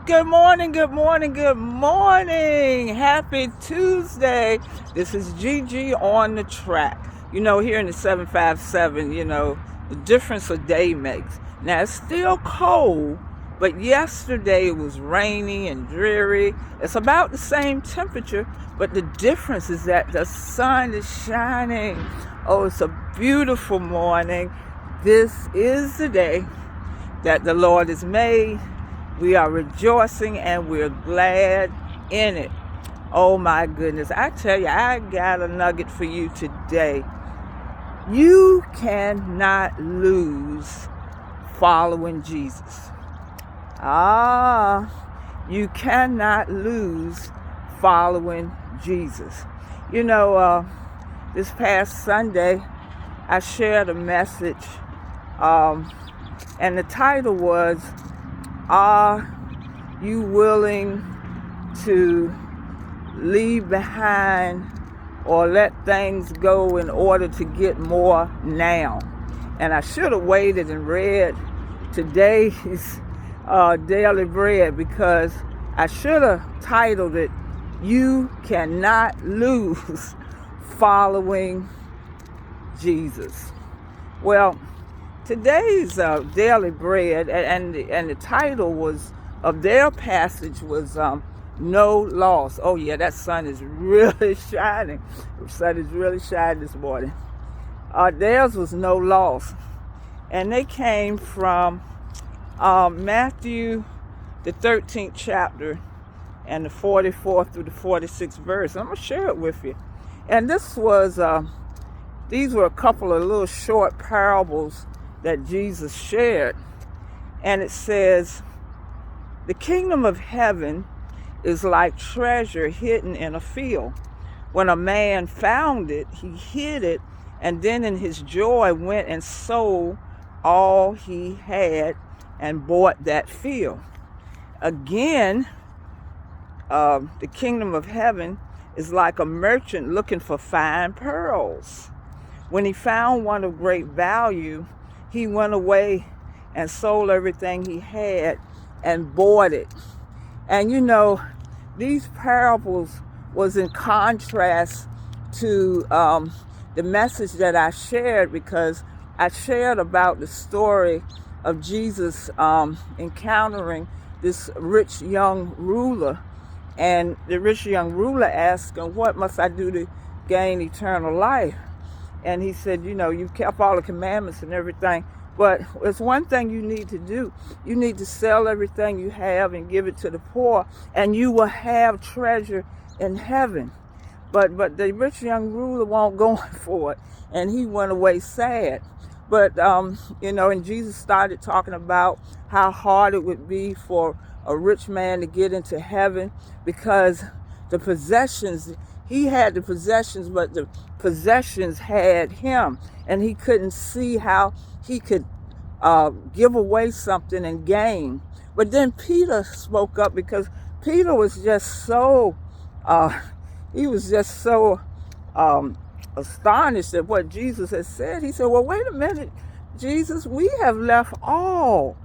Good morning, good morning, good morning. Happy Tuesday. This is Gigi on the track. Here in the 757, the difference a day makes. Now, it's still cold, but yesterday it was rainy and dreary. It's about the same temperature, but the difference is that the sun is shining. Oh, it's a beautiful morning. This is the day that the Lord has made. We are rejoicing and we're glad in it. Oh my goodness. I tell you, I got a nugget for you today. You cannot lose following Jesus. You cannot lose following Jesus. This past Sunday, I shared a message, and the title was, are you willing to leave behind or let things go in order to get more now? And I should have waited and read today's Daily Bread, because I should have titled it, You Cannot Lose Following Jesus. Well, today's Daily Bread, and the title of their passage was No Loss. Oh yeah, that sun is really shining. The sun is really shining this morning. Theirs was No Loss. And they came from Matthew, the 13th chapter, and the 44th through the 46th verse. I'm going to share it with you. And these were a couple of little short parables that Jesus shared. And it says, the kingdom of heaven is like treasure hidden in a field. When a man found it, he hid it, and then in his joy went and sold all he had and bought that field. Again, the kingdom of heaven is like a merchant looking for fine pearls. When he found one of great value, he went away and sold everything he had and bought it. And these parables was in contrast to the message that I shared, because I shared about the story of Jesus encountering this rich young ruler. And the rich young ruler asked him, what must I do to gain eternal life? And he said, you've kept all the commandments and everything, but there's one thing you need to do. You need to sell everything you have and give it to the poor, and you will have treasure in heaven. But the rich young ruler won't go for it, and he went away sad. But, and Jesus started talking about how hard it would be for a rich man to get into heaven, because the possessions, he had the possessions, but the possessions had him, and he couldn't see how he could give away something and gain. But then Peter spoke up, because Peter was just so, astonished at what Jesus had said. He said, well, wait a minute, Jesus, we have left all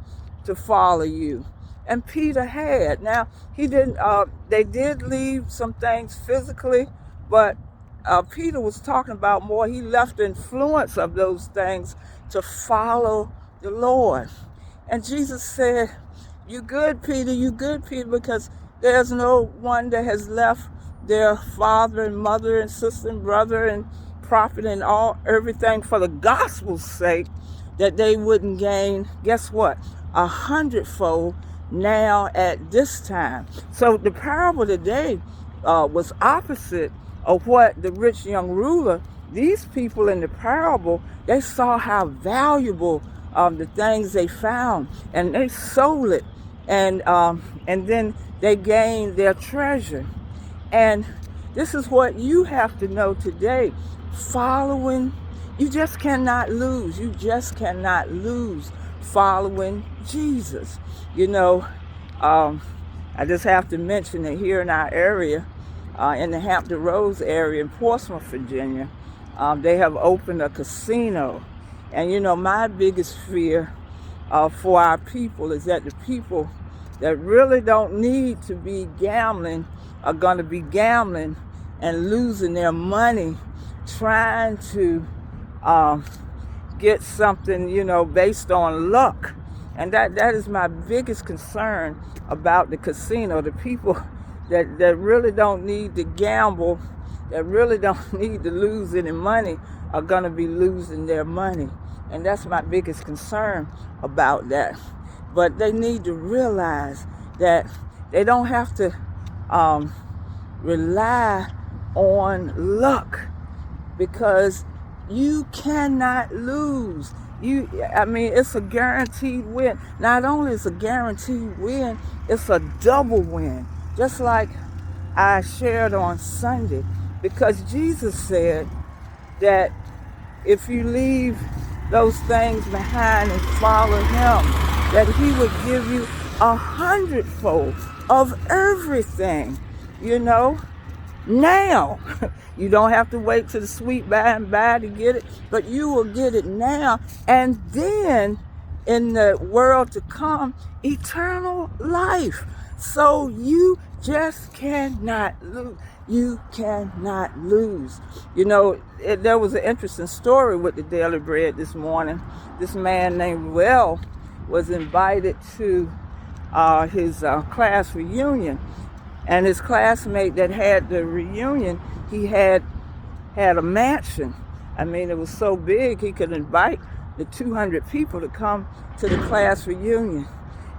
to follow you. And Peter had. Now, he didn't, they did leave some things physically, but Peter was talking about more. He left the influence of those things to follow the Lord. And Jesus said, you good, Peter, because there's no one that has left their father and mother and sister and brother and prophet and everything for the gospel's sake, that they wouldn't gain, guess what? 100-fold now at this time. So the parable today was opposite of what the rich young ruler, these people in the parable, they saw how valuable the things they found, and they sold it, and then they gained their treasure. And this is what you have to know today. Following, you just cannot lose. You just cannot lose following Jesus. I just have to mention that here in our area, in the Hampton Roads area in Portsmouth, Virginia, they have opened a casino. And my biggest fear for our people is that the people that really don't need to be gambling are going to be gambling and losing their money trying to get something, based on luck. And that is my biggest concern about the casino. The people that really don't need to gamble, that really don't need to lose any money, are going to be losing their money. And that's my biggest concern about that. But they need to realize that they don't have to rely on luck, because you cannot lose. It's a guaranteed win. Not only is a guaranteed win, it's a double win. Just like I shared on Sunday, because Jesus said that if you leave those things behind and follow him, that he would give you 100-fold of everything, now. You don't have to wait till the sweet by and by to get it, but you will get it now. And then in the world to come, eternal life. So you just cannot lose. You cannot lose. There was an interesting story with the Daily Bread this morning. This man named Will was invited to his class reunion. And his classmate that had the reunion, he had a mansion. It was so big he could invite the 200 people to come to the class reunion.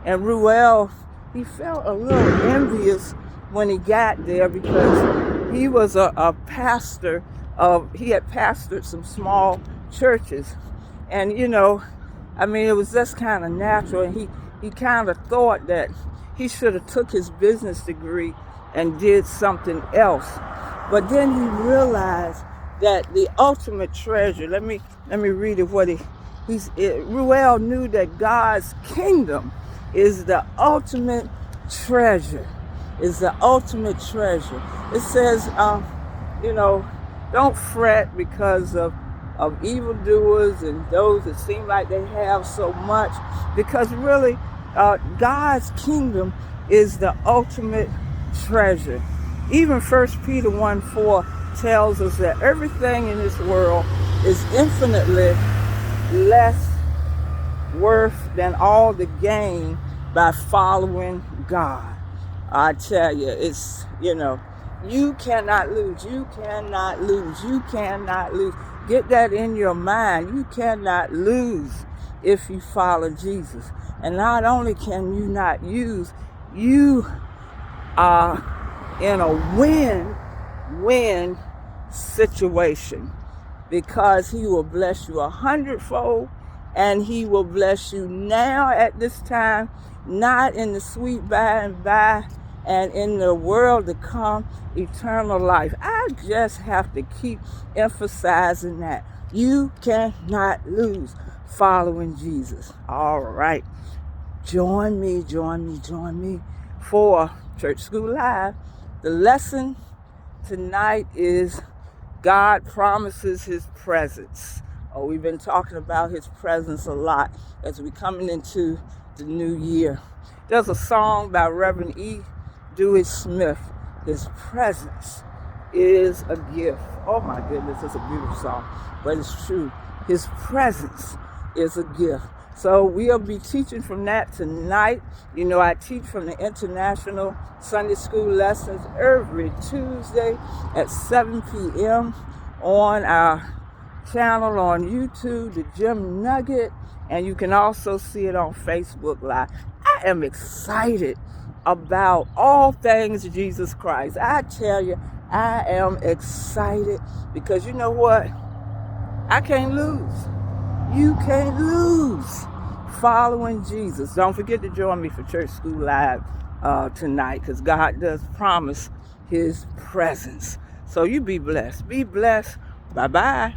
And Ruel, he felt a little envious when he got there, because he was a pastor he had pastored some small churches. And, it was just kind of natural. And he kind of thought that he should have took his business degree and did something else. But then he realized that the ultimate treasure, let me read it Ruel knew that God's kingdom is the ultimate treasure. Is the ultimate treasure. It says, don't fret because of evildoers and those that seem like they have so much, because really God's kingdom is the ultimate treasure. Even 1 Peter 1:4 tells us that everything in this world is infinitely less worth than all the gain by following God. I tell you, it's, you cannot lose. You cannot lose. You cannot lose. Get that in your mind. You cannot lose if you follow Jesus. And not only can you not use, you are in a win-win situation, because he will bless you 100-fold, and he will bless you now at this time, not in the sweet by and by, and in the world to come, eternal life. I just have to keep emphasizing that. You cannot lose following Jesus. All right. Join me for Church School Live. The lesson tonight is God promises his presence. We've been talking about his presence a lot as we're coming into the new year. There's a song by Reverend E. Dewey Smith, His Presence is a Gift. Oh my goodness, it's a beautiful song, but it's true. His presence is a gift. So we'll be teaching from that tonight. I teach from the International Sunday School lessons every Tuesday at 7 p.m. on our channel on YouTube, the Gem Nugget, and you can also see it on Facebook Live. I am excited about all things Jesus Christ. I tell you, I am excited because you know what? I can't lose. You can't lose following Jesus. Don't forget to join me for Church School Live tonight, because God does promise his presence. So you be blessed. Be blessed. Bye-bye.